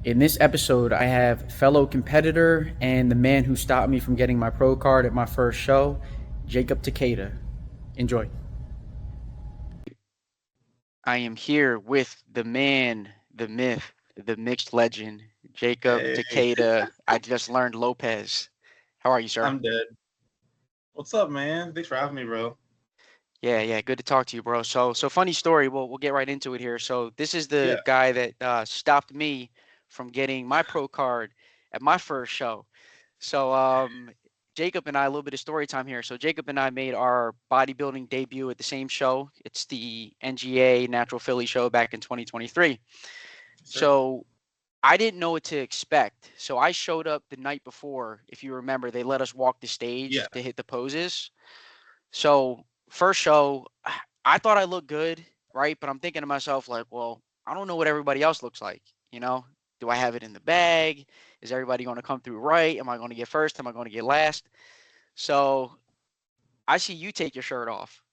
In this episode, I have fellow competitor and the man who stopped me from getting my pro card at my first show, Jacob Takeda. Enjoy. I am here with the man, the myth, the mixed legend, Jacob Hey, Takeda. I just learned Lopez. How are you, sir? I'm dead. What's up, man? Thanks for having me, bro. Yeah. Good to talk to you, bro. So funny story. We'll get right into it here. So this is the Yeah, guy that stopped me from getting my pro card at my first show. So Jacob and I, a little bit of story time here. So Jacob and I made our bodybuilding debut at the same show. It's the NGA Natural Philly show back in 2023. sir. So I didn't know what to expect. So I showed up the night before. If you remember, they let us walk the Yeah, stage to hit the poses. So first show, I thought I looked good, right? But I'm thinking to myself, like, well, I don't know what everybody else looks like. You know, do I have it in the bag? Is everybody going to come through right? Am I going to get first? Am I going to get last? So I see you take your shirt off,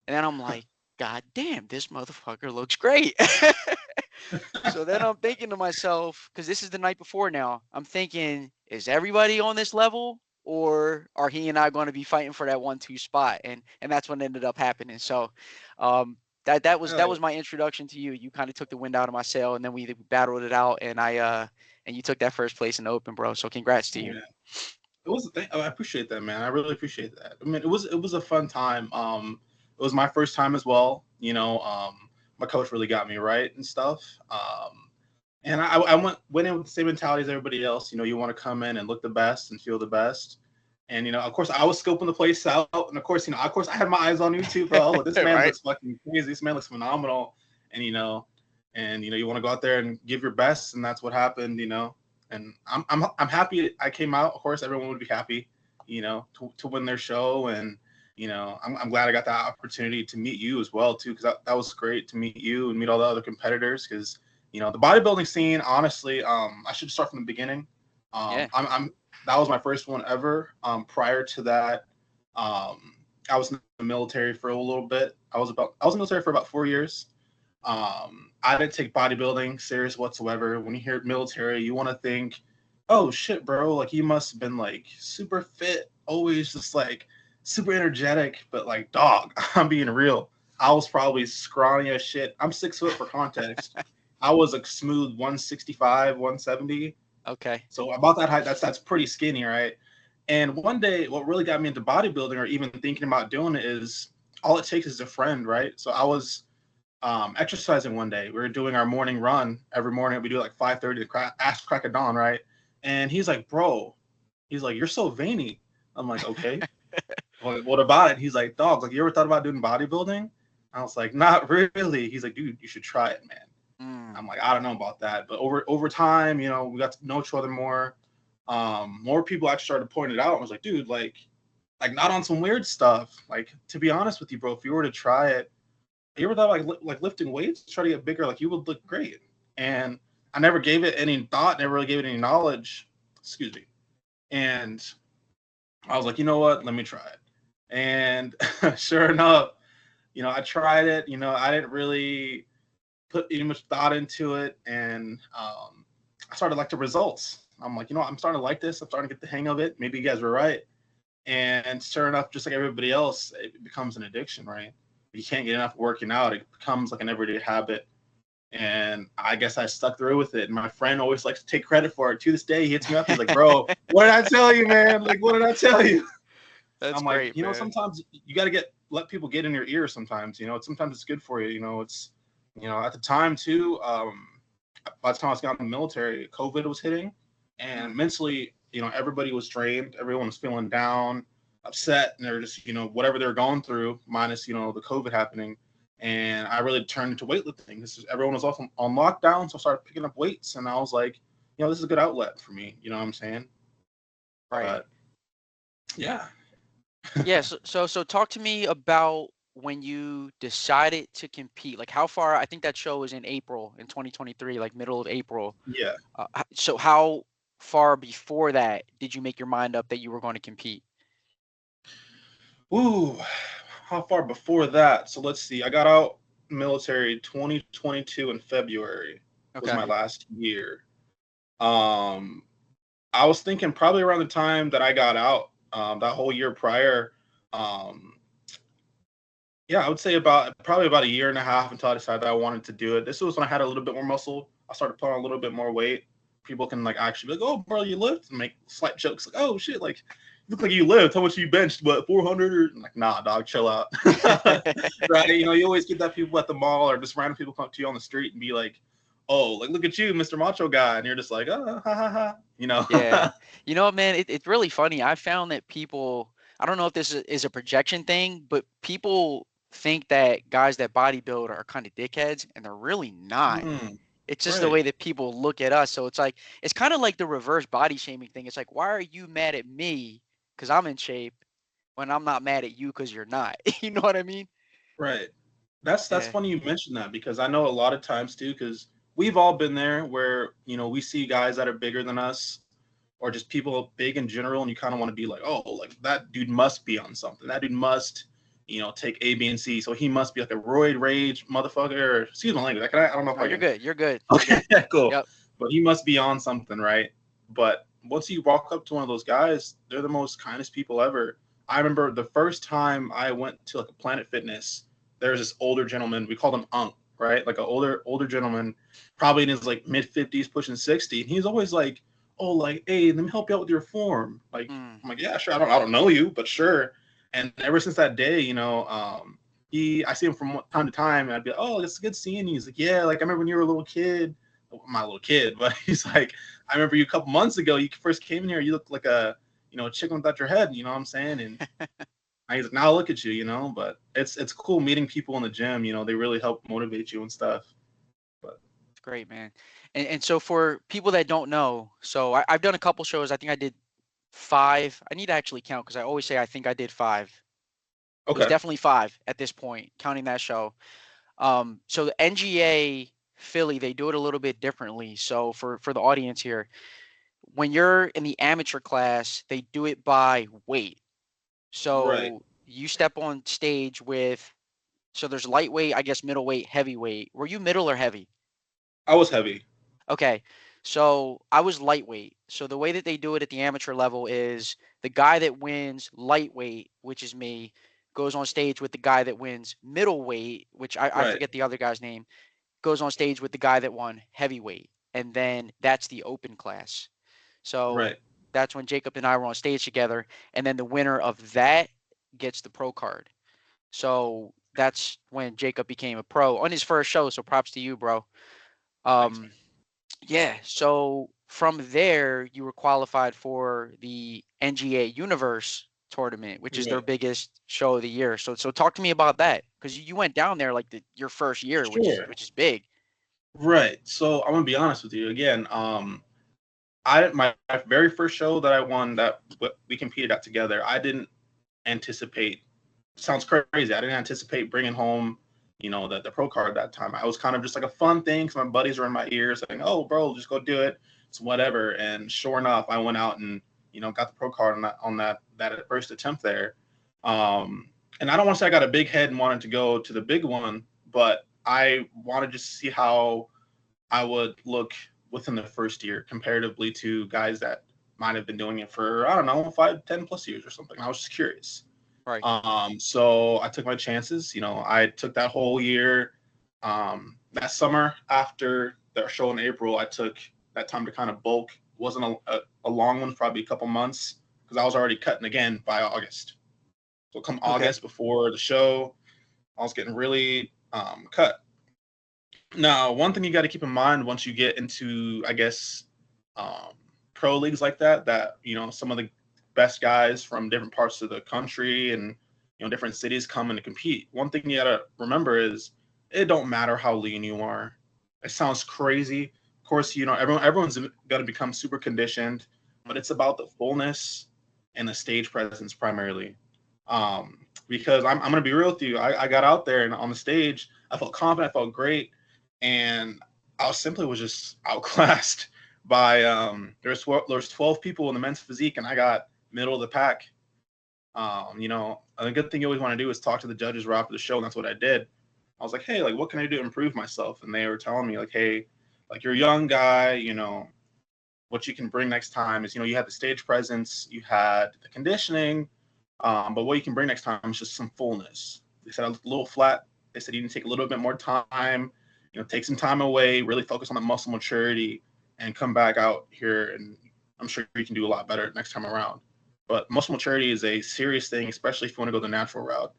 and then I'm like, God damn, this motherfucker looks great. So then I'm thinking to myself, because this is the night before now, I'm thinking, is everybody on this level? Or are he and I going to be fighting for that 1-2 spot? And that's what ended up happening. So that was like, my introduction to you. You kind of took the wind out of my sail, and then we battled it out, and and you took that first place in the open, bro. So congrats to oh you. man, it was. I appreciate that, man. I really appreciate that. I mean, it was a fun time. It was my first time as well. My coach really got me right and stuff. And I went in with the same mentality as everybody else. You want to come in and look the best and feel the best. And of course, I was scoping the place out, and of course, I had my eyes on you too, bro. Look, this man Right? looks fucking crazy. This man looks phenomenal, and you want to go out there and give your best, and that's what happened. And I'm happy I came out. Of course, everyone would be happy, to win their show, and I'm glad I got that opportunity to meet you as well too, because that was great to meet you and meet all the other competitors, because the bodybuilding scene, honestly, I should start from the beginning. Yeah. I'm That was my first one ever. Prior to that, I was in the military for a little bit. I was in the military for about 4 years. I didn't take bodybuilding serious whatsoever. When you hear military, you want to think, oh shit, bro, like you must have been like super fit, always just like super energetic. But like, dog, I'm being real. I was probably scrawny as shit. I'm 6 foot for context. I was a smooth 165, 170. Okay. So about that height, that's pretty skinny, right? And one day, what really got me into bodybuilding, or even thinking about doing it, is all it takes is a friend, right? So I was exercising one day. We were doing our morning run every morning. We do it like 5:30 to crack of dawn, right? And he's like, bro, he's like, you're so veiny. I'm like, okay. Well, what about it? He's like, dog, like you ever thought about doing bodybuilding? I was like, not really. He's like, dude, you should try it, man. Mm. I'm like, I don't know about that. But over time, we got to know each other more. More people actually started pointing it out. I was like, dude, like not on some weird stuff. Like, to be honest with you, bro, if you were to try it, you ever thought like lifting weights, try to get bigger, like you would look great. And I never gave it any thought, never really gave it any knowledge. Excuse me. And I was like, you know what? Let me try it. And sure enough, I tried it. I didn't really put any much thought into it, and I started to like the results. I'm like, I'm starting to like this. I'm starting to get the hang of it. Maybe you guys were right. And sure enough, just like everybody else, it becomes an addiction, right? You can't get enough working out. It becomes like an everyday habit. And I guess I stuck through with it. And my friend always likes to take credit for it. To this day, he hits me up. He's like, bro, what did I tell you, man? Like, what did I tell you? That's I'm like, great, man. sometimes you got to let people get in your ear sometimes. Sometimes it's good for you. It's, at the time too, by the time I was got in the military, COVID was hitting, and Mm. mentally, everybody was drained. Everyone was feeling down, upset, and they're just, whatever they're going through, minus, the COVID happening. And I really turned into weightlifting. Everyone was off on lockdown, so I started picking up weights, and I was like, this is a good outlet for me. You know what I'm saying? Right. But yeah. Yeah, so talk to me about when you decided to compete. Like how far, I think that show was in April in 2023, like middle of April. Yeah. So how far before that did you make your mind up that you were going to compete? Ooh, how far before that? So let's see. I got out military 2022 in February was my Okay. last year. Um, I was thinking probably around the time that I got out, that whole year prior. Um, yeah, I would say about probably about a year and a half until I decided that I wanted to do it. This was when I had a little bit more muscle. I started putting on a little bit more weight. People can like actually be like, "Oh, bro, you lift," and make slight jokes like, "Oh shit, like you look like you lift. How much you benched? What 400?" Or I'm like, nah, dog, chill out. Right? You know, you always get that people at the mall or just random people come up to you on the street and be like, "Oh, like look at you, Mr. Macho Guy," and you're just like, "Oh, ha ha ha," you know. Yeah. You know what, man? It's really funny. I found that people, I don't know if this is a projection thing, but people think that guys that bodybuild are kind of dickheads, and they're really not. Mm, It's just the right, way that people look at us. So it's like, it's kind of like the reverse body shaming thing. It's like, why are you mad at me because I'm in shape when I'm not mad at you because you're not? You know what I mean? right. That's Yeah. funny you mentioned that because I know a lot of times too, because we've all been there where we see guys that are bigger than us, or just people big in general, and you kind of want to be like, oh, like that dude must be on something. That dude must, take A, B, and C. So he must be like a roid rage motherfucker. Or, excuse my language. I don't know if No, I you're can. good. You're good. You're Okay, good. cool. Yep. But he must be on something, right? But once you walk up to one of those guys, they're the most kindest people ever. I remember the first time I went to like a Planet Fitness, there was this older gentleman. We called him Unc, right? Like an older gentleman, probably in his like mid 50s, pushing 60. And he's always like, "Oh, like, hey, let me help you out with your form." Like, Mm. I'm like, "Yeah, sure. I don't know you, but sure." And ever since that day, I see him from time to time, and I'd be like, "Oh, it's good seeing you." He's like, "Yeah, like I remember when you were a little kid." My little kid, but he's like, "I remember you a couple months ago. You first came in here. You looked like a chicken without your head." You know what I'm saying? And he's like, "Now look at you." But it's cool meeting people in the gym. They really help motivate you and stuff. But It's great, man. And so for people that don't know, so I've done a couple shows. I think I did five. I need to actually count because I always say I think I did five. It was okay, definitely five at this point, counting that show. So the NGA Philly, they do it a little bit differently. So for the audience here, when you're in the amateur class, they do it by weight. right. So you step on stage with, so there's lightweight, I guess middleweight, heavyweight. Were you middle or heavy? I was heavy. Okay. So I was lightweight. So the way that they do it at the amateur level is the guy that wins lightweight, which is me, goes on stage with the guy that wins middleweight, which I Right, forget the other guy's name, goes on stage with the guy that won heavyweight. And then that's the open class. So right, that's when Jacob and I were on stage together. And then the winner of that gets the pro card. So that's when Jacob became a pro on his first show. So props to you, bro. thanks, man. Um, yeah. So from there, you were qualified for the NGA Universe tournament, which is their Right, biggest show of the year. So talk to me about that because you went down there like your first year, which is sure. big. Right. So I'm gonna be honest with you again. I my very first show that I won that we competed at together. I didn't anticipate. Sounds crazy. I didn't anticipate bringing home, the pro card that time. I was kind of just like a fun thing because my buddies were in my ear saying, "Oh, bro, just go do it. It's whatever." And sure enough, I went out and got the pro card on that first attempt there. And I don't want to say I got a big head and wanted to go to the big one, but I wanted just to see how I would look within the first year comparatively to guys that might have been doing it for, I don't know, 5, 10 plus years or something. I was just curious. Right. So I took my chances. I took that whole year. That summer after the show in April, I took that time to kind of bulk. It wasn't a long one, probably a couple months, because I was already cutting again by August. So come Okay. August before the show, I was getting really cut. Now, one thing you got to keep in mind once you get into, I guess, um, pro leagues like that some of the best guys from different parts of the country and different cities come in to compete. One thing you got to remember is it don't matter how lean you are. It sounds crazy. Of course, everyone's going to become super conditioned, but Mm. it's about the fullness and the stage presence primarily. Because I'm going to be real with you. I got out there and on the stage, I felt confident. I felt great and I was just outclassed by there's 12 people in the men's physique and I got middle of the pack. A good thing you always want to do is talk to the judges right after the show, and that's what I did. I was like, hey, like what can I do to improve myself? And they were telling me like, hey, like you're a young guy, what you can bring next time is, you had the stage presence, you had the conditioning, but what you can bring next time is just some fullness. They said I looked a little flat. They said you need to take a little bit more time, take some time away, really focus on the muscle maturity, and come back out here. And I'm sure you can do a lot better next time around. But muscle maturity is a serious thing, especially if you want to go the natural route.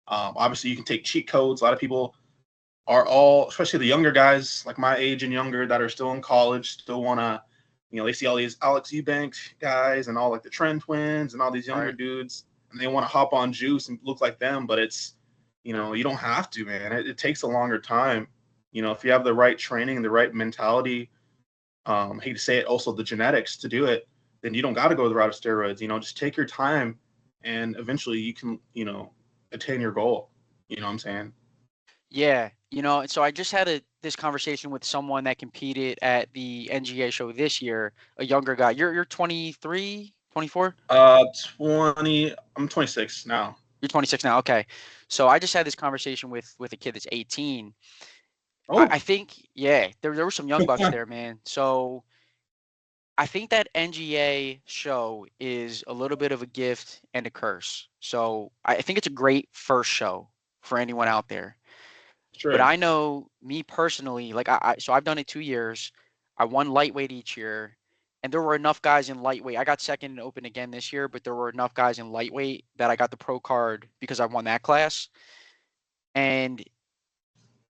Obviously, you can take cheat codes. A lot of people are all, especially the younger guys like my age and younger that are still in college, still want to, they see all these Alex Eubanks guys and all like the Trend Twins and all these younger Right. dudes, and they want to hop on juice and look like them, but it's, you don't have to, man. It takes a longer time. If you have the right training, the right mentality, I hate to say it, also the genetics to do it, then you don't got to go the route of steroids. Just take your time, and eventually you can, attain your goal. You know what I'm saying? Yeah, so I just had this conversation with someone that competed at the NGA show this year, a younger guy. You're 23, 24? 20. I'm 26 now. You're 26 now. Okay. So I just had this conversation with a kid that's 18. I Oh, think, yeah, there were some young bucks there, man. So I think that NGA show is a little bit of a gift and a curse. So I think it's a great first show for anyone out there. But sure. I know me personally, like so I've done it 2 years. I won lightweight each year, and there were enough guys in lightweight. I got second and open again this year, but there were enough guys in lightweight that I got the pro card because I won that class. And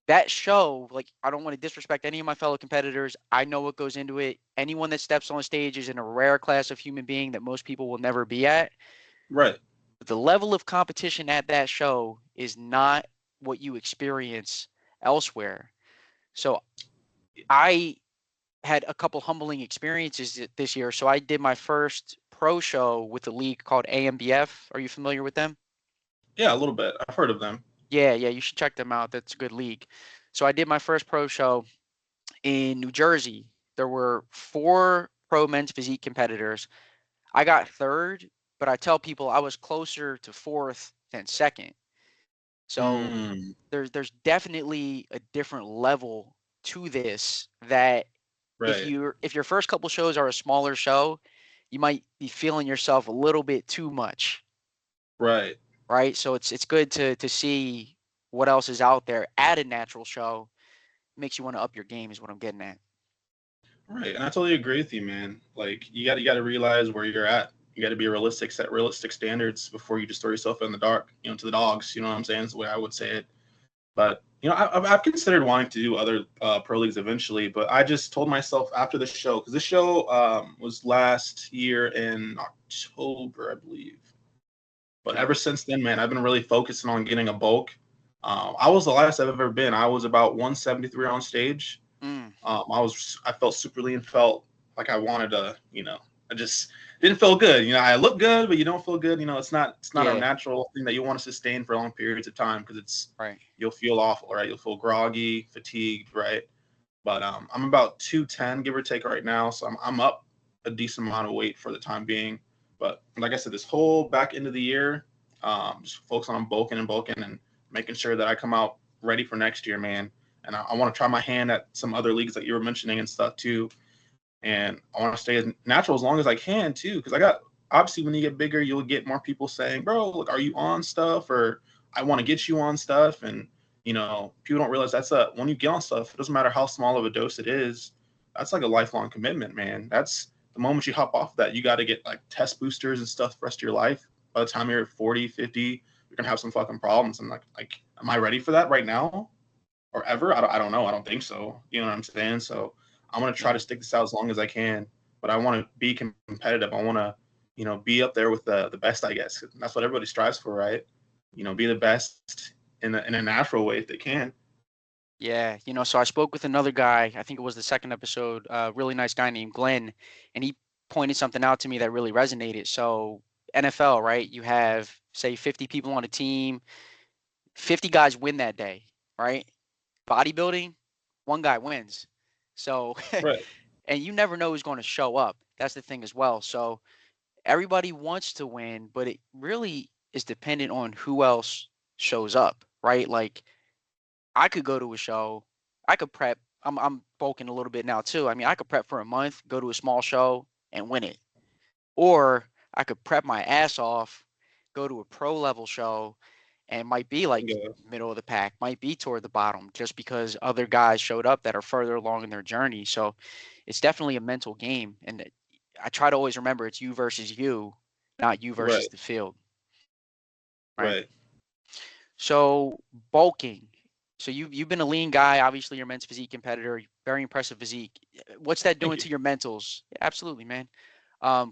that show, like, I don't want to disrespect any of my fellow competitors. I know what goes into it. Anyone that steps on stage is in a rare class of human being that most people will never be at. Right. But the level of competition at that show is not what you experience elsewhere. So I had a couple humbling experiences this year. So I did my first pro show with a league called AMBF. Are you familiar with them? Yeah, a little bit. I've heard of them. Yeah, yeah, you should check them out. That's a good league. So I did my first pro show in New Jersey. There were 4 pro men's physique competitors. I got third, but I tell people I was closer to fourth than second. So Mm, there's definitely a different level to this that right. if your first couple shows are a smaller show, you might be feeling yourself a little bit too much, Right. right? So it's good to see what else is out there at a natural show. Makes you want to up your game is what I'm getting at. Right. And I totally agree with you, man. Like you got to realize where you're at. You got to be realistic, set realistic standards before you just throw yourself in the dark, to the dogs. You know what I'm saying? Is the way I would say it. But I've considered wanting to do other pro leagues eventually, but I just told myself after the show, because this show was last year in October, I believe. But Okay. ever since then, man, I've been really focusing on getting a bulk. I was the lightest I've ever been. I was about 173 on stage. Mm, I felt super lean, felt like I wanted to, I just didn't feel good. I look good, but you don't feel good. It's not a yeah. natural thing that you want to sustain for long periods of time because Right. you'll feel awful, right? You'll feel groggy, fatigued, right? But I'm about 210, give or take, right now, so I'm up a decent amount of weight for the time being. But like I said, this whole back end of the year, just focus on bulking and bulking and making sure that I come out ready for next year, man. And I want to try my hand at some other leagues that you were mentioning and stuff too. And I want to stay as natural as long as I can too, because I got obviously when you get bigger, you'll get more people saying, "Bro, look, are you on stuff?" or "I want to get you on stuff." And people don't realize that's when you get on stuff, it doesn't matter how small of a dose it is. That's like a lifelong commitment, man. That's the moment you hop off that, you got to get like test boosters and stuff the rest of your life. By the time you're 40, 50, you're gonna have some fucking problems. And like, am I ready for that right now or ever? I don't know. I don't think so. You know what I'm saying? So I'm gonna try Yeah. to stick this out as long as I can. But I want to be competitive. I want to, be up there with the best, I guess. That's what everybody strives for, right? Be the best in a natural way if they can. Yeah. So I spoke with another guy. I think it was the second episode. A really nice guy named Glenn, and he pointed something out to me that really resonated. So NFL, right? You have say 50 people on a team. 50 guys win that day, right? Bodybuilding, one guy wins. So, Right. and you never know who's going to show up. That's the thing as well. So everybody wants to win, but it really is dependent on who else shows up, right? Like I could go to a show, I could prep I'm bulking a little bit now too. I mean, I could prep for a month, go to a small show and win it. Or I could prep my ass off, go to a pro level show and might be like Yeah. middle of the pack, might be toward the bottom just because other guys showed up that are further along in their journey. So it's definitely a mental game. And I try to always remember it's you versus you, not you versus Right. the field, right? Right. So bulking. So you've been a lean guy. Obviously, you're a men's physique competitor. Very impressive physique. What's that Thank doing you. to your mentals? Yeah, absolutely, man.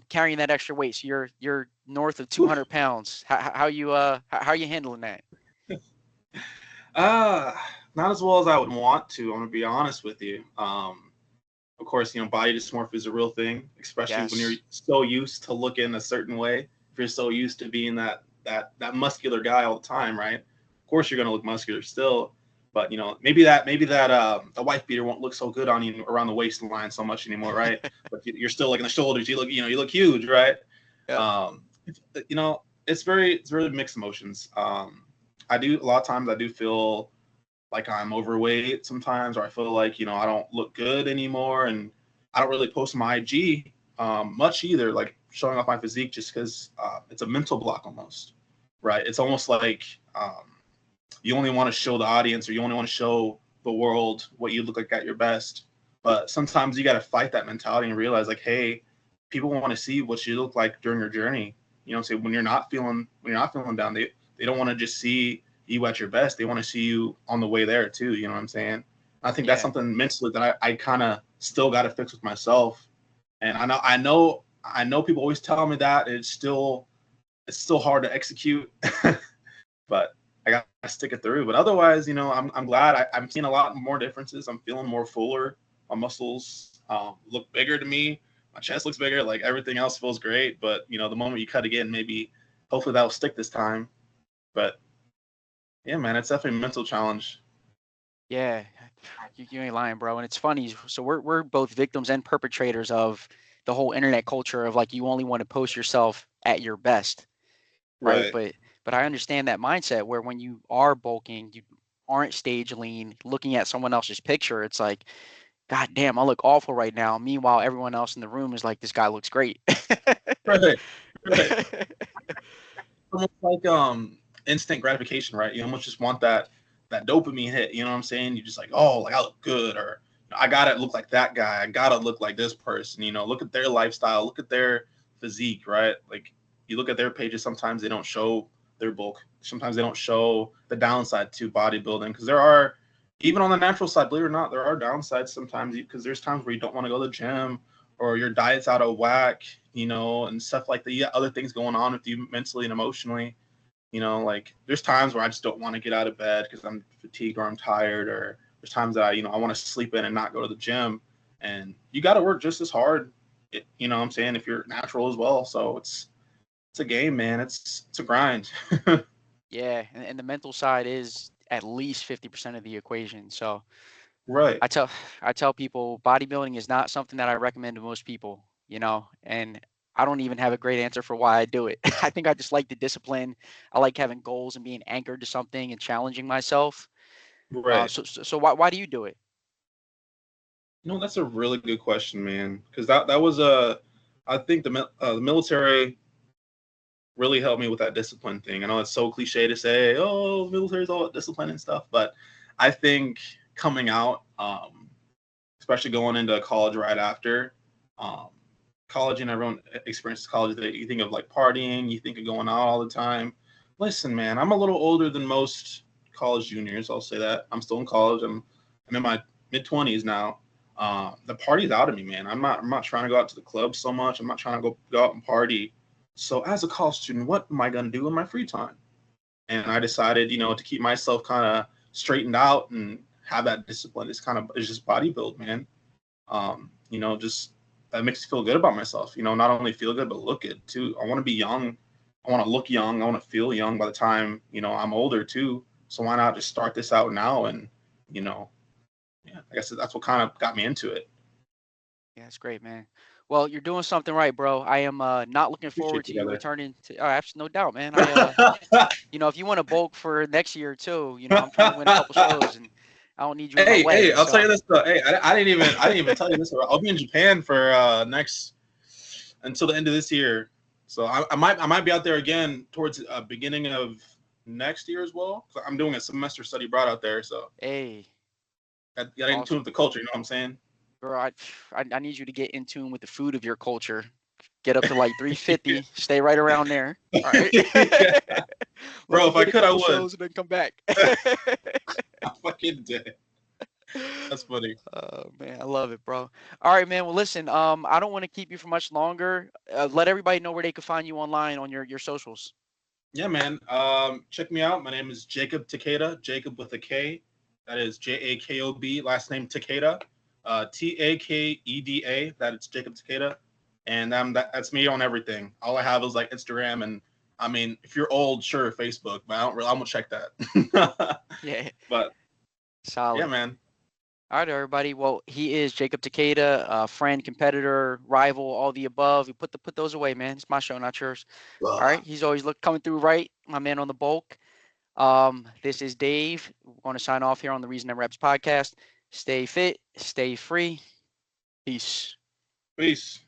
Carrying that extra weight. So you're north of Whew. 200 pounds. How are you handling that? Uh, Not as well as I would want to. I'm gonna be honest with you. Of course, body dysmorphia is a real thing, especially when you're Yes. so used to looking a certain way. If you're so used to being that muscular guy all the time, right? Of course, you're gonna look muscular still, but maybe that the wife beater won't look so good on you around the waistline so much anymore, right? But you're still like in the shoulders. You look huge, right? Yep. Um, it's very mixed emotions. I do a lot of times I do feel like I'm overweight sometimes, or I feel like I don't look good anymore, and I don't really post my IG much either, like showing off my physique, just because it's a mental block almost, right? It's almost like you only want to show the audience, or you only want to show the world what you look like at your best. But sometimes you got to fight that mentality and realize, like, hey, people want to see what you look like during your journey. Say when you're not feeling down, they don't want to just see you at your best. They want to see you on the way there too. You know what I'm saying? I think that's Yeah. something mentally that I kind of still got to fix with myself. And I know people always tell me that it's still hard to execute, but I got to stick it through. But otherwise, I'm glad I'm seeing a lot more differences. I'm feeling more fuller. My muscles look bigger to me. My chest looks bigger. Like everything else feels great. But the moment you cut again, maybe hopefully that'll stick this time. But yeah, man, it's definitely a mental challenge. Yeah. You ain't lying, bro. And it's funny. So we're both victims and perpetrators of the whole internet culture of like you only want to post yourself at your best, right? Right. But I understand that mindset where when you are bulking, you aren't stage lean, looking at someone else's picture, it's like, God damn, I look awful right now. Meanwhile, everyone else in the room is like, this guy looks great. Right. Right. Almost like instant gratification, right? You almost just want that dopamine hit. You know what I'm saying? You just like, oh, like I look good, or I gotta look like that guy. I gotta look like this person. Look at their lifestyle. Look at their physique, right? Like you look at their pages. Sometimes they don't show their bulk. Sometimes they don't show the downside to bodybuilding, because there are, even on the natural side, believe it or not, there are downsides sometimes, because there's times where you don't want to go to the gym, or your diet's out of whack, and stuff like that. You got other things going on with you mentally and emotionally. Like there's times where I just don't want to get out of bed because I'm fatigued or I'm tired, or there's times that I want to sleep in and not go to the gym. And you got to work just as hard, what I'm saying, if you're natural as well. So it's a game, man. It's a grind. Yeah, and the mental side is at least 50% of the equation. So Right. I tell I tell people bodybuilding is not something that I recommend to most people, and I don't even have a great answer for why I do it. I think I just like the discipline. I like having goals and being anchored to something and challenging myself. Right. So why do you do it? That's a really good question, man. Because that was a, I think the military really helped me with that discipline thing. I know it's so cliche to say, oh, military's all about discipline and stuff, but I think coming out, especially going into college right after, um, college, and everyone experiences college, that you think of like partying, you think of going out all the time. Listen, man, I'm a little older than most college juniors. I'll say that. I'm still in college. I'm in my mid 20s now. The party's out of me, man. I'm not trying to go out to the club so much. I'm not trying to go out and party. So as a college student, what am I gonna do in my free time? And I decided, to keep myself kind of straightened out and have that discipline. It's just bodybuild, man. Just that makes me feel good about myself. Not only feel good but look good too. I want to be young. I want to look young. I want to feel young by the time I'm older too. So why not just start this out now? And you know, yeah, I guess that's what kind of got me into it. Yeah, that's great, man. Well, you're doing something right, bro. I am not looking Appreciate forward to you together. returning to. Oh, no doubt, man. If you want to bulk for next year too, I'm trying to win a couple shows, and I don't need you in my Hey, way. I'll tell So you this though. Hey, I didn't even tell you this. I'll be in Japan for next until the end of this year. So I might be out there again towards beginning of next year as well. So I'm doing a semester study abroad out there. So hey, got in tune awesome, with the culture. You know what I'm saying? bro. I need you to get in tune with the food of your culture. Get up to like 350. Stay right around there. All right. Yeah. Let Bro, me if I get a could, I couple would. shows and then come back. I fucking did. That's funny. Oh man, I love it, bro. All right, man. Well, listen. I don't want to keep you for much longer. Let everybody know where they can find you online on your socials. Yeah, man. Check me out. My name is Jacob Takeda. Jacob with a K. That is Jakob. Last name Takeda. Takeda. That is Jacob Takeda. And that's me on everything. All I have is like Instagram and I mean, if you're old, sure, Facebook, but I don't check that. Yeah, But yeah, solid. man. All right, everybody. Well, he is Jacob Takeda, friend, competitor, rival, all the above. You put those away, man. It's my show, not yours. All right. He's always coming through right. My man on the bulk. This is Dave. We're going to sign off here on the Reason That Reps podcast. Stay fit, stay free. Peace. Peace.